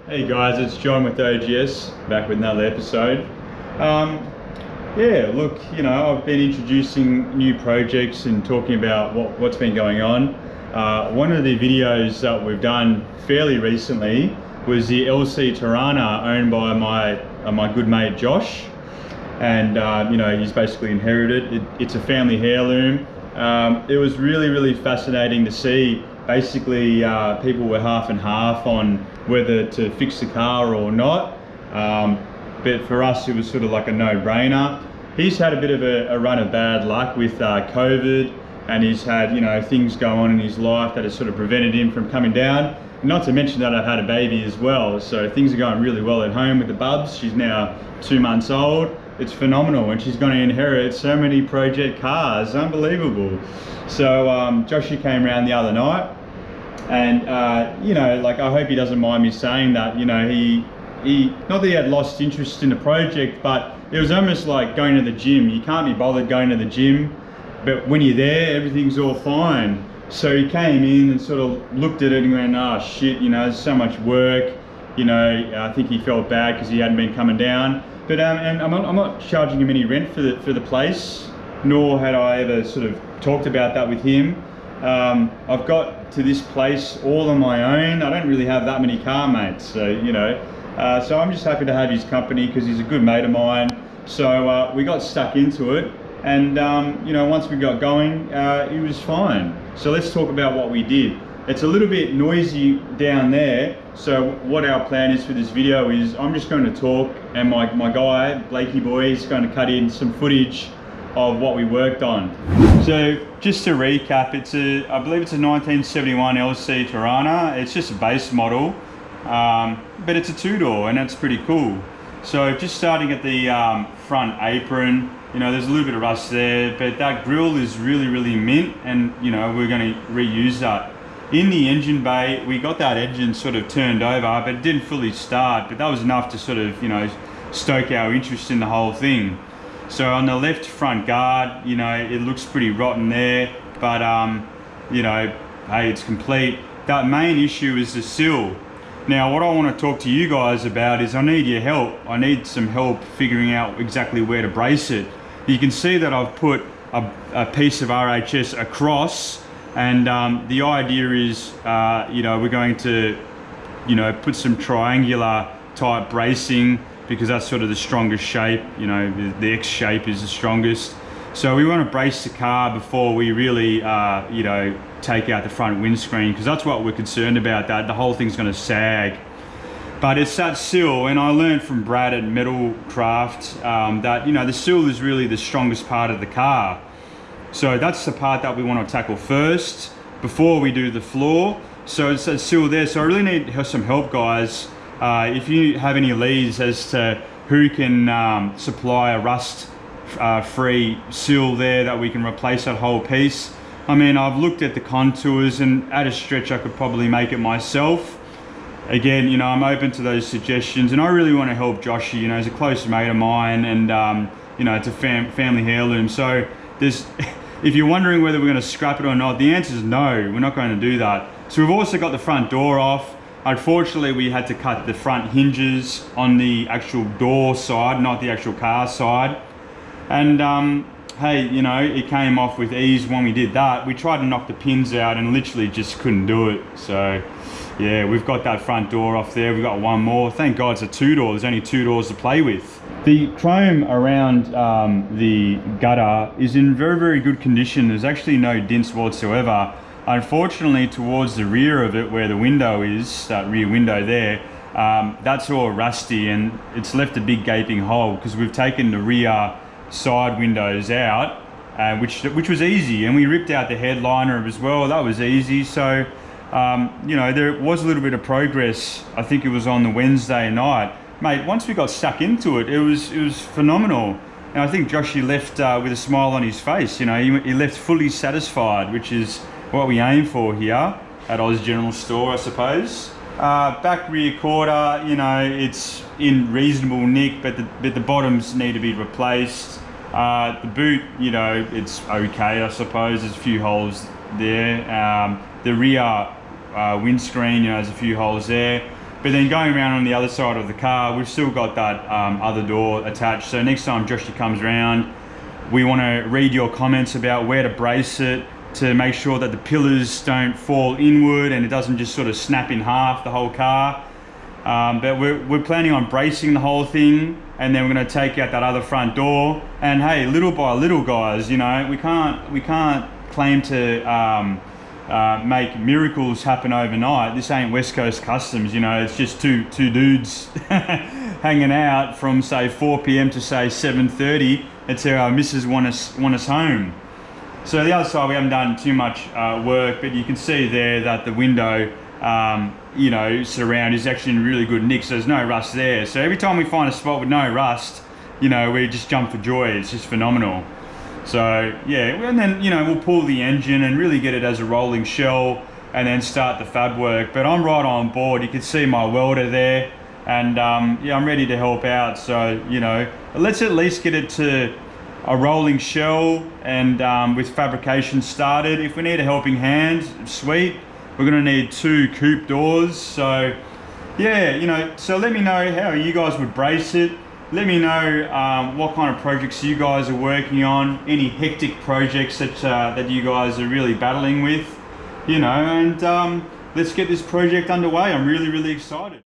Hey guys, it's John with OGS, back with another episode. Yeah, look, I've been introducing new projects and talking about what's been going on. One of the videos that we've done fairly recently was the LC Torana, owned by my good mate Josh. And he's basically inherited it. It's a family heirloom. It was really fascinating to see. Basically, people were half and half on whether to fix the car or not. But for us, it was sort of like a no-brainer. He's had a bit of a run of bad luck with COVID, and he's had things go on in his life that has sort of prevented him from coming down. Not to mention that I've had a baby as well, so things are going really well at home with the bubs. She's now 2 months old. It's phenomenal, and she's going to inherit so many project cars. Unbelievable. So Joshy came around the other night, and I hope he doesn't mind me saying that. He not that he had lost interest in the project, but it was almost like going to the gym. You can't be bothered going to the gym, but when you're there, everything's all fine. So he came in and sort of looked at it and went, oh shit, there's so much work. I think he felt bad because he hadn't been coming down. But and I'm not charging him any rent for the place, nor had I ever sort of talked about that with him. I've got to this place all on my own. I don't really have that many car mates, so so I'm just happy to have his company because he's a good mate of mine. So we got stuck into it, and once we got going, it was fine. So let's talk about what we did. It's a little bit noisy down there, so what our plan is for this video is I'm just going to talk, and my guy, Blakey boy, is going to cut in some footage of what we worked on. So just to recap, I believe it's a 1971 LC Torana. It's just a base model, but it's a two-door, and that's pretty cool. So just starting at the front apron, there's a little bit of rust there, but that grille is really mint, and we're going to reuse that. In the engine bay, we got that engine sort of turned over, but it didn't fully start, but that was enough to sort of stoke our interest in the whole thing. So on the left front guard, it looks pretty rotten there, but hey, it's complete. That main issue is the sill. Now what I want to talk to you guys about is I need your help. I need some help figuring out exactly where to brace it. You can see that I've put a piece of RHS across, and the idea is we're going to put some triangular type bracing, because that's sort of the strongest shape. The X shape is the strongest. So we want to brace the car before we really take out the front windscreen, because that's what we're concerned about, that the whole thing's going to sag. But it's that sill, and I learned from Brad at Metal Craft that the sill is really the strongest part of the car. So that's the part that we want to tackle first before we do the floor. So it's that sill there. So I really need some help, guys. If you have any leads as to who can supply a rust free sill there that we can replace that whole piece. I mean, I've looked at the contours, and at a stretch I could probably make it myself. Again, I'm open to those suggestions, and I really want to help Joshy. He's a close mate of mine, and it's a family heirloom. So if you're wondering whether we're going to scrap it or not, the answer is no, we're not going to do that. So we've also got the front door off. Unfortunately, we had to cut the front hinges on the actual door side, not the actual car side. And hey, it came off with ease when we did that. We tried to knock the pins out and literally just couldn't do it. So yeah, we've got that front door off there. We've got one more. Thank God it's a two-door. There's only 2 doors to play with. The chrome around the gutter is in very good condition. There's actually no dents whatsoever. Unfortunately, towards the rear of it, where the window is, that rear window there, that's all rusty, and it's left a big gaping hole because we've taken the rear side windows out, which was easy, and we ripped out the headliner as well. That was easy. So there was a little bit of progress. I think it was on the Wednesday night, mate. Once we got stuck into it, it was phenomenal. And I think Joshy left with a smile on his face. He left fully satisfied, which is what we aim for here at Oz General Store, I suppose. Back rear quarter, it's in reasonable nick, but the bottoms need to be replaced. The boot, it's okay, I suppose. There's a few holes there. The rear windscreen, there's a few holes there. But then going around on the other side of the car, we've still got that other door attached. So next time Joshy comes around, we want to read your comments about where to brace it to make sure that the pillars don't fall inward and it doesn't just sort of snap in half the whole car. But we're planning on bracing the whole thing, and then we're going to take out that other front door. And hey, little by little, guys, you know, we can't claim to make miracles happen overnight. This ain't West Coast Customs, you know. It's just two dudes hanging out from say 4 p.m. to say 7:30 until our missus want us home. So the other side we haven't done too much work, but you can see there that the window you know, surround is actually in really good nick, so there's no rust there. So every time we find a spot with no rust, you know, we just jump for joy. It's just phenomenal. So yeah, and then, you know, we'll pull the engine and really get it as a rolling shell and then start the fab work. But I'm right on board. You can see my welder there, and yeah, I'm ready to help out. So, you know, let's at least get it to a rolling shell and with fabrication started. If we need a helping hand, sweet. We're gonna need 2 coupe doors. So yeah, you know, so let me know how you guys would brace it. Let me know what kind of projects you guys are working on, any hectic projects that you guys are really battling with, you know, and let's get this project underway. I'm really excited.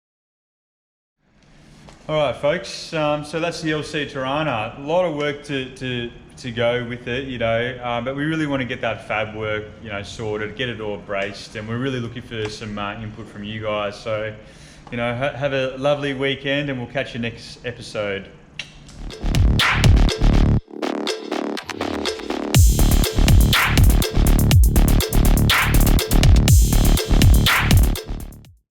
All right, folks, so that's the LC Torana. A lot of work to go with it, you know, but we really want to get that fab work, you know, sorted, get it all braced, and we're really looking for some input from you guys. So, you know, have a lovely weekend, and we'll catch you next episode.